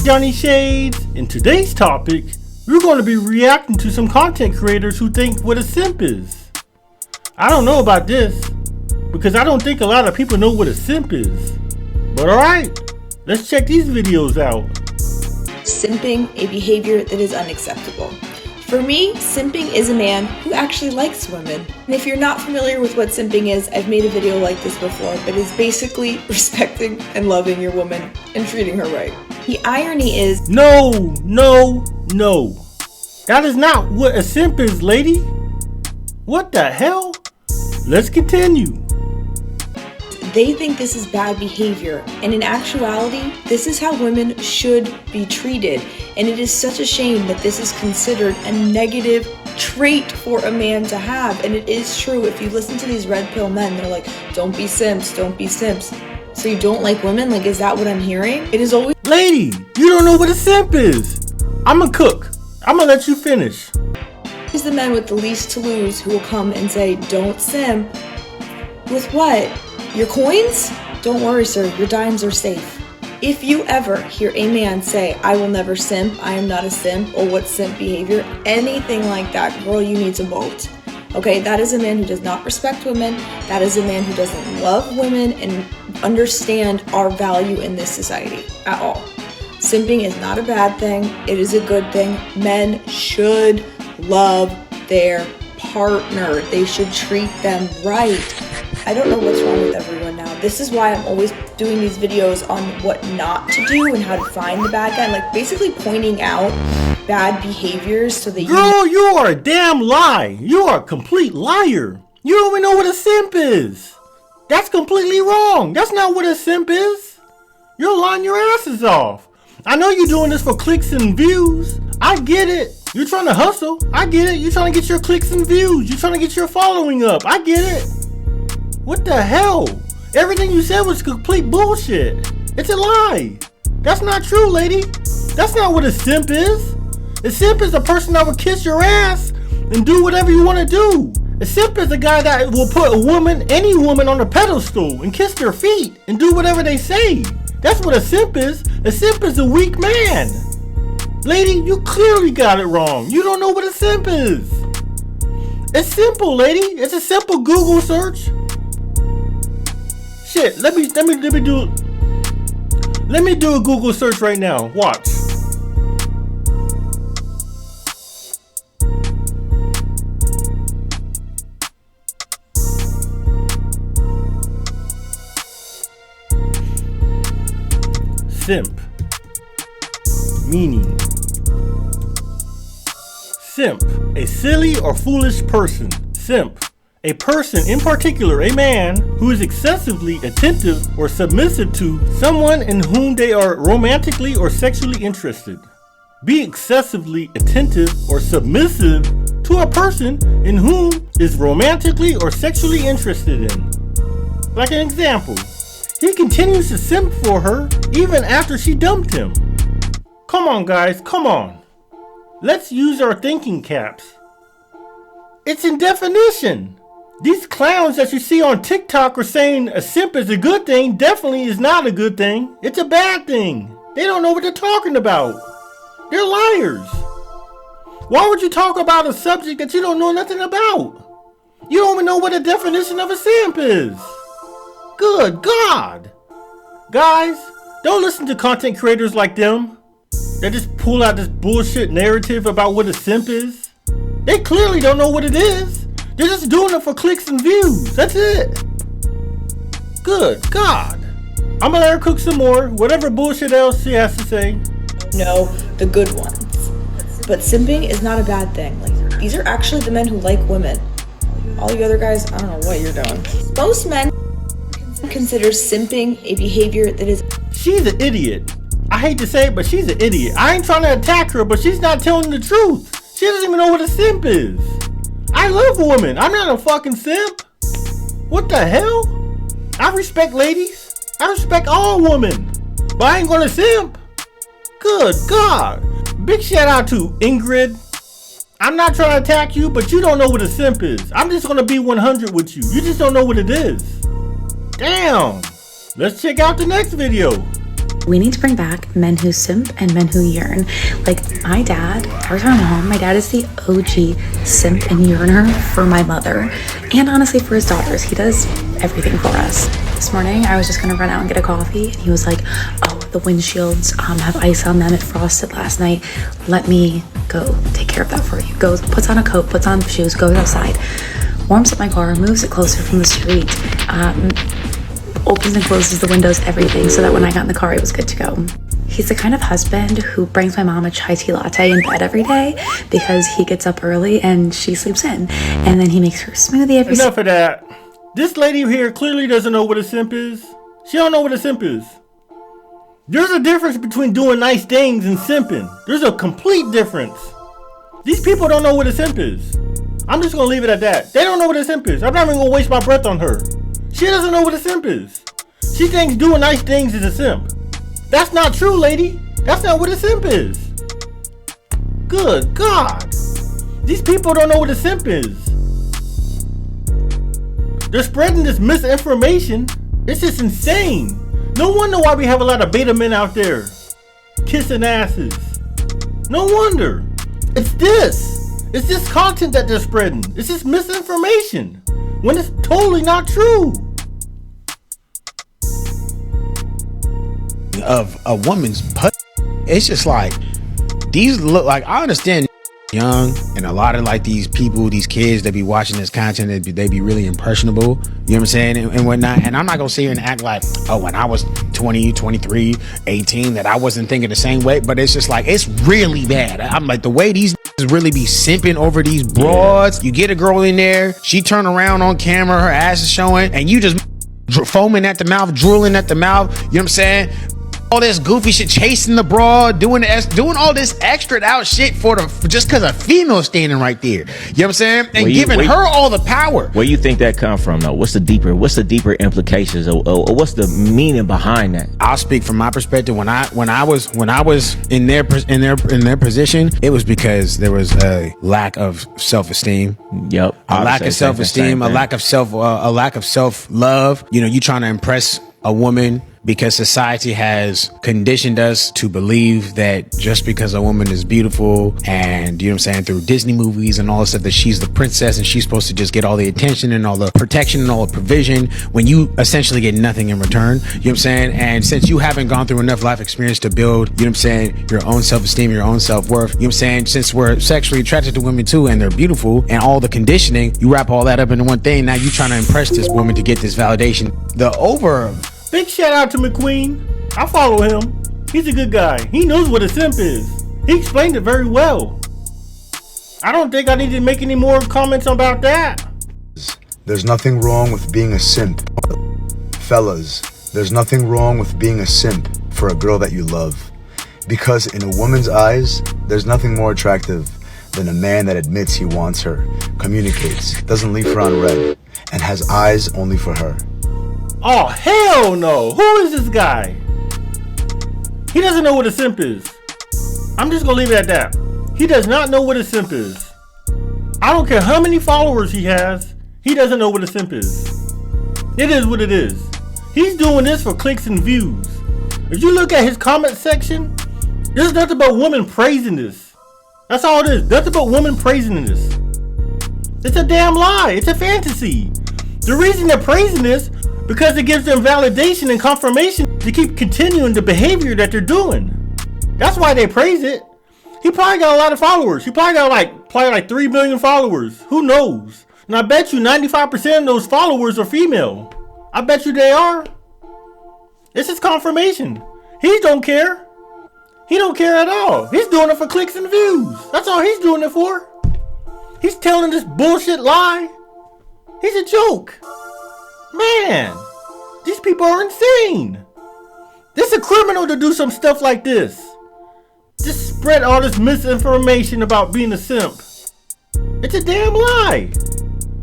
Johnny Shades. In today's topic, we're going to be reacting to some content creators who think what a simp is. I don't know about this, because I don't think a lot of people know what a simp is. But alright, let's check these videos out. Simping, a behavior that is unacceptable. For me, simping is a man who actually likes women. And if you're not familiar with what simping is, I've made a video like this before, but it's basically respecting and loving your woman and treating her right. The irony is, No. That is not what a simp is, lady. What the hell? Let's continue. they think this is bad behavior, and in actuality, this is how women should be treated. And it is such a shame that this is considered a negative trait for a man to have. And it is true. If you listen to these red pill men, they're like, don't be simps, don't be simps. So you don't like women? Like, is that what I'm hearing? It is always— Lady, you don't know what a simp is. I'm a cook. I'm gonna let you finish. It's the men with the least to lose who will come and say, don't simp. With what? Your coins? Don't worry, sir, your dimes are safe. If you ever hear a man say, I will never simp, I am not a simp, or what's simp behavior, anything like that, girl, you need to bolt. Okay, that is a man who does not respect women. That is a man who doesn't love women and understand our value in this society at all. Simping is not a bad thing. It is a good thing. Men should love their partner. They should treat them right. I don't know what's wrong with everyone now. This is why I'm always doing these videos on what not to do and how to find the bad guy. Like, basically pointing out bad behaviors so that Girl, you are a damn lie. You are a complete liar. You don't even know what a simp is. That's completely wrong. That's not what a simp is. You're lying your asses off. I know you're doing this for clicks and views. I get it. You're trying to hustle. I get it. You're trying to get your clicks and views. You're trying to get your following up. I get it. What the hell? Everything you said was complete bullshit. It's a lie. That's not true, lady. That's not what a simp is. A simp is a person that will kiss your ass and do whatever you want to do. A simp is a guy that will put a woman, any woman, on a pedestal and kiss their feet and do whatever they say. That's what a simp is. A simp is a weak man. Lady, you clearly got it wrong. You don't know what a simp is. It's simple, lady. It's a simple Google search. Shit, let me do a Google search right now. Watch. Simp. Meaning. Simp, a silly or foolish person. Simp, a person, in particular a man, who is excessively attentive or submissive to someone in whom they are romantically or sexually interested. Be excessively attentive or submissive to a person in whom is romantically or sexually interested in. Like an example, he continues to simp for her even after she dumped him. Come on, guys, come on. Let's use our thinking caps. It's in definition. These clowns that you see on TikTok are saying a simp is a good thing definitely is not a good thing. It's a bad thing. They don't know what they're talking about. They're liars. Why would you talk about a subject that you don't know nothing about? You don't even know what the definition of a simp is. Good God. Guys, don't listen to content creators like them that just pull out this bullshit narrative about what a simp is. They clearly don't know what it is. They're just doing it for clicks and views. That's it. Good God. I'm gonna let her cook some more. Whatever bullshit else she has to say. know the good ones. But simping is not a bad thing. Like, these are actually the men who like women. All you other guys, I don't know what you're doing. Most men consider simping a behavior that is— She's an idiot. I hate to say it, but she's an idiot. I ain't trying to attack her, but she's not telling the truth. She doesn't even know what a simp is. I love women. I'm not a fucking simp. What the hell? I respect ladies. I respect all women. But I ain't gonna simp. Good God. Big shout out to Ingrid. I'm not trying to attack you, but you don't know what a simp is. I'm just gonna be 100 with you. You just don't know what it is. Damn. Let's check out the next video. We need to bring back men who simp and men who yearn. Like my dad, every time I'm home, my dad is the OG simp and yearner for my mother. And honestly for his daughters. He does everything for us. This morning, I was just gonna run out and get a coffee. And he was like, oh, the windshields have ice on them. It frosted last night. Let me go take care of that for you. Goes, puts on a coat, puts on shoes, goes outside, warms up my car, moves it closer from the street, opens and closes the windows, everything, so that when I got in the car, it was good to go. He's the kind of husband who brings my mom a chai tea latte in bed every day because he gets up early and she sleeps in. And then he makes her smoothie every Enough of that. This lady here clearly doesn't know what a simp is. She don't know what a simp is. There's a difference between doing nice things and simping. There's a complete difference. These people don't know what a simp is. I'm just gonna leave it at that. They don't know what a simp is. I'm not even gonna waste my breath on her. She doesn't know what a simp is. She thinks doing nice things is a simp. That's not true, lady. That's not what a simp is. Good God. These people don't know what a simp is. They're spreading this misinformation. It's just insane. No wonder why we have a lot of beta men out there kissing asses. No wonder. It's this content that they're spreading. It's just misinformation when it's totally not true. Of a woman's butt, it's just like these look like, I understand young and a lot of like these people, these kids that be watching this content, they be really impressionable, you know what I'm saying, and whatnot. And I'm not gonna sit here and act like, oh, when I was 20, 23, 18 that I wasn't thinking the same way, but it's just like, it's really bad. I'm like, the way these really be simping over these broads. You get a girl in there, she turn around on camera, her ass is showing, and you just foaming at the mouth, drooling at the mouth, you know what I'm saying? All this goofy shit, chasing the broad, doing all this extra out shit for just because a female standing right there. You know what I'm saying? And giving her all the power. Where you think that come from though? What's the deeper implications or what's the meaning behind that? I'll speak from my perspective. When I was in their position, it was because there was a lack of self-esteem. Yep. A lack of self-esteem, a lack of self-love. You know, you trying to impress a woman because society has conditioned us to believe that just because a woman is beautiful and, you know what I'm saying, through Disney movies and all this stuff, that she's the princess and she's supposed to just get all the attention and all the protection and all the provision when you essentially get nothing in return. You know what I'm saying? And since you haven't gone through enough life experience to build, you know what I'm saying, your own self-esteem, your own self-worth, you know what I'm saying, since we're sexually attracted to women too and they're beautiful and all the conditioning, you wrap all that up into one thing. Now you trying to impress this woman to get this validation. Big shout out to McQueen. I follow him. He's a good guy. He knows what a simp is. He explained it very well. I don't think I need to make any more comments about that. There's nothing wrong with being a simp. Fellas, there's nothing wrong with being a simp for a girl that you love. Because in a woman's eyes, there's nothing more attractive than a man that admits he wants her, communicates, doesn't leave her on red, and has eyes only for her. Oh, hell no. Who is this guy? He doesn't know what a simp is. I'm just gonna leave it at that. He does not know what a simp is. I don't care how many followers he has, he doesn't know what a simp is. It is what it is. He's doing this for clicks and views. If you look at his comment section, there's nothing but women praising this. That's all it is. Nothing but women praising this. It's a damn lie. It's a fantasy. The reason they're praising this because it gives them validation and confirmation to keep continuing the behavior that they're doing. That's why they praise it. He probably got a lot of followers. He probably got like 3 million followers. Who knows? And I bet you 95% of those followers are female. I bet you they are. It's his confirmation. He don't care. He don't care at all. He's doing it for clicks and views. That's all he's doing it for. He's telling this bullshit lie. He's a joke. Man, these people are insane. This is a criminal to do some stuff like this. Just spread all this misinformation about being a simp. It's a damn lie.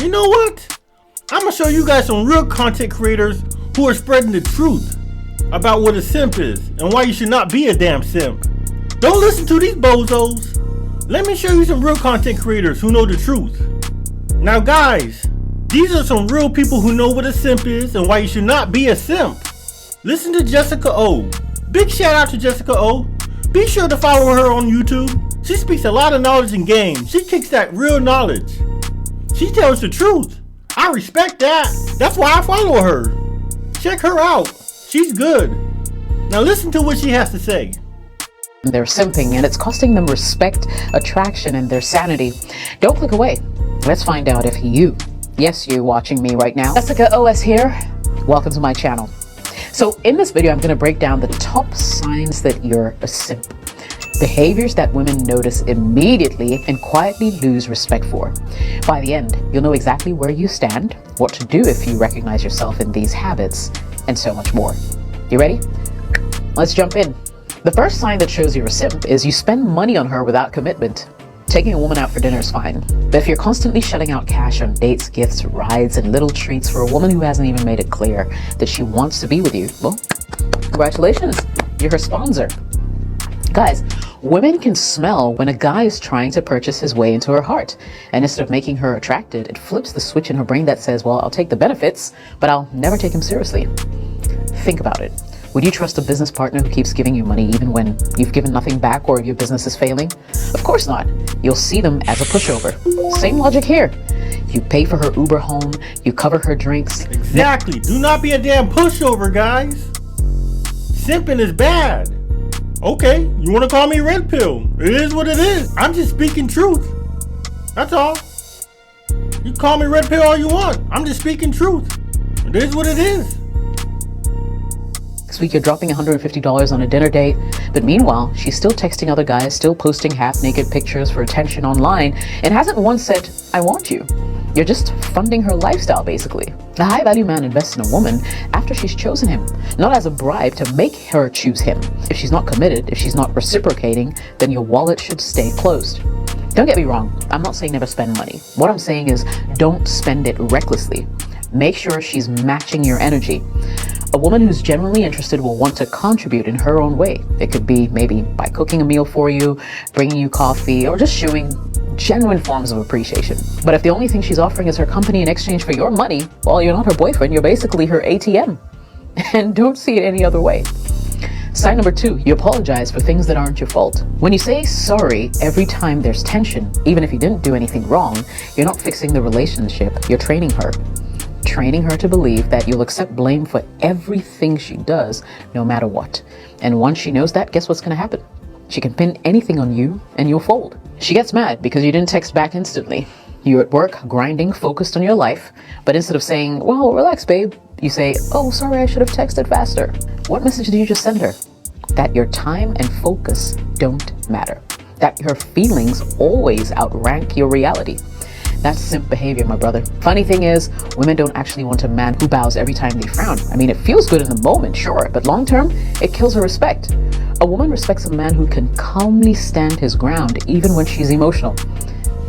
You know what? I'm gonna show you guys some real content creators who are spreading the truth about what a simp is and why you should not be a damn simp. Don't listen to these bozos. Let me show you some real content creators who know the truth. Now guys, these are some real people who know what a simp is and why you should not be a simp. Listen to Jessica O. Big shout out to Jessica O. Be sure to follow her on YouTube. She speaks a lot of knowledge in games. She kicks that real knowledge. She tells the truth. I respect that. That's why I follow her. Check her out. She's good. Now listen to what she has to say. They're simping and it's costing them respect, attraction, and their sanity. Don't click away. Let's find out if you, yes you watching me right now, Jessica OS here. Welcome to my channel. So in this video, I'm going to break down the top signs that you're a simp. Behaviors that women notice immediately and quietly lose respect for. By the end, you'll know exactly where you stand, what to do if you recognize yourself in these habits, and so much more. You ready? Let's jump in. The first sign that shows you're a simp is you spend money on her without commitment. Taking a woman out for dinner is fine, but if you're constantly shelling out cash on dates, gifts, rides, and little treats for a woman who hasn't even made it clear that she wants to be with you, well, congratulations, you're her sponsor. Guys, women can smell when a guy is trying to purchase his way into her heart, and instead of making her attracted, it flips the switch in her brain that says, well, I'll take the benefits, but I'll never take him seriously. Think about it. Would you trust a business partner who keeps giving you money even when you've given nothing back or your business is failing? Of course not. You'll see them as a pushover. Same logic here. You pay for her Uber home, you cover her drinks. Exactly. Do not be a damn pushover, guys. Simping is bad. Okay, you want to call me red pill? It is what it is. I'm just speaking truth. That's all. You call me red pill all you want. I'm just speaking truth. It is what it is. Next week, you're dropping $150 on a dinner date, but meanwhile, she's still texting other guys, still posting half-naked pictures for attention online, and hasn't once said, I want you. You're just funding her lifestyle, basically. A high-value man invests in a woman after she's chosen him, not as a bribe to make her choose him. If she's not committed, if she's not reciprocating, then your wallet should stay closed. Don't get me wrong, I'm not saying never spend money. What I'm saying is don't spend it recklessly. Make sure she's matching your energy. A woman who's genuinely interested will want to contribute in her own way. It could be maybe by cooking a meal for you, bringing you coffee, or just showing genuine forms of appreciation. But if the only thing she's offering is her company in exchange for your money, well, you're not her boyfriend, you're basically her ATM. And don't see it any other way. Sign number 2, you apologize for things that aren't your fault. When you say sorry every time there's tension, even if you didn't do anything wrong, you're not fixing the relationship, you're training her. Training her to believe that you'll accept blame for everything she does, no matter what. And once she knows that, guess what's going to happen? She can pin anything on you and you'll fold. She gets mad because you didn't text back instantly. You're at work, grinding, focused on your life, but instead of saying, well, relax, babe, you say, oh, sorry, I should have texted faster. What message did you just send her? That your time and focus don't matter. That her feelings always outrank your reality. That's simp behavior, my brother. Funny thing is, women don't actually want a man who bows every time they frown. I mean, it feels good in the moment, sure, but long term, it kills her respect. A woman respects a man who can calmly stand his ground even when she's emotional.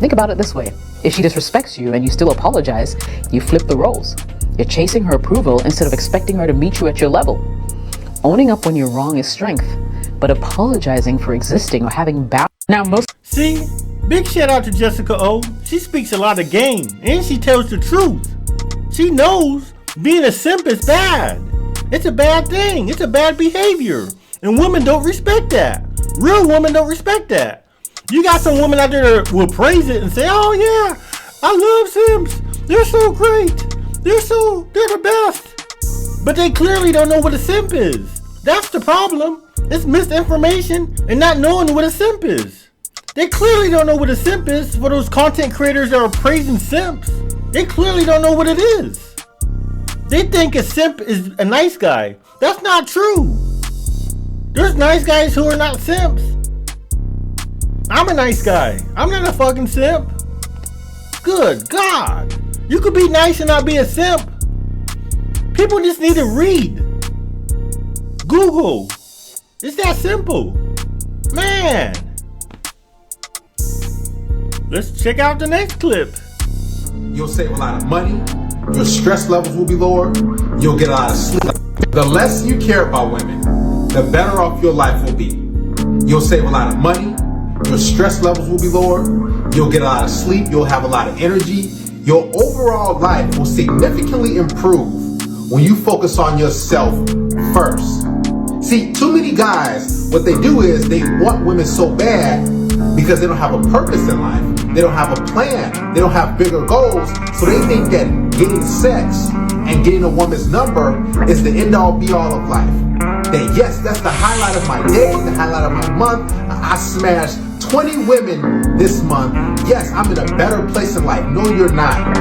Think about it this way. If she disrespects you and you still apologize, you flip the roles. You're chasing her approval instead of expecting her to meet you at your level. Owning up when you're wrong is strength, but apologizing for existing or having See? Big shout out to Jessica O. She speaks a lot of game and she tells the truth. She knows being a simp is bad. It's a bad thing. It's a bad behavior. And women don't respect that. Real women don't respect that. You got some women out there that will praise it and say, oh yeah, I love simps. They're so great. They're the best. But they clearly don't know what a simp is. That's the problem. It's misinformation and not knowing what a simp is. They clearly don't know what a simp is for those content creators that are praising simps. They clearly don't know what it is. They think a simp is a nice guy. That's not true. There's nice guys who are not simps. I'm a nice guy. I'm not a fucking simp. Good God. You could be nice and not be a simp. People just need to read. Google. It's that simple. Man. Let's check out the next clip. You'll save a lot of money. Your stress levels will be lower. You'll get a lot of sleep. The less you care about women, the better off your life will be. You'll save a lot of money. Your stress levels will be lower. You'll get a lot of sleep. You'll have a lot of energy. Your overall life will significantly improve when you focus on yourself first. See, too many guys, what they do is they want women so bad because they don't have a purpose in life. They don't have a plan. They don't have bigger goals. So they think that getting sex and getting a woman's number is the end all be all of life. That yes, that's the highlight of my day, the highlight of my month. I smashed 20 women this month. Yes, I'm in a better place in life. No, you're not.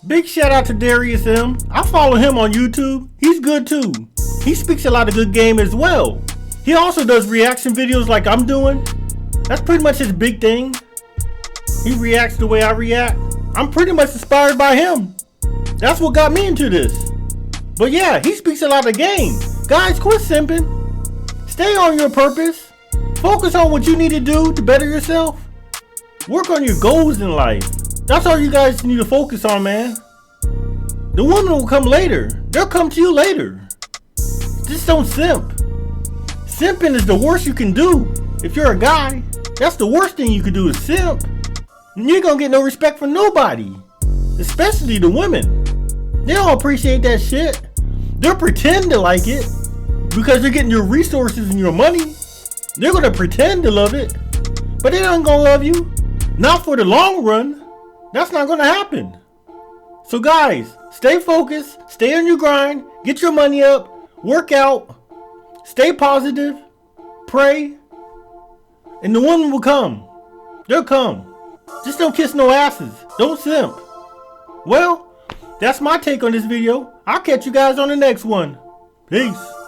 Big shout out to Darius M. I follow him on YouTube. He's good too. He speaks a lot of good game as well. He also does reaction videos like I'm doing. That's pretty much his big thing. He reacts the way I react. I'm pretty much inspired by him. That's what got me into this. But yeah, he speaks a lot of game. Guys, quit simping. Stay on your purpose. Focus on what you need to do to better yourself. Work on your goals in life. That's all you guys need to focus on, man. The woman will come later. They'll come to you later. Just don't simp. Simping is the worst you can do. If you're a guy, that's the worst thing you can do is simp. And you ain't gonna get no respect from nobody. Especially the women. They don't appreciate that shit. They'll pretend to like it because they're getting your resources and your money. They're gonna pretend to love it, but they ain't gonna love you. Not for the long run. That's not gonna happen. So guys, stay focused, stay on your grind, get your money up, work out, stay positive, pray, and the woman will come. They'll come. Just don't kiss no asses. Don't simp. Well, that's my take on this video. I'll catch you guys on the next one. Peace.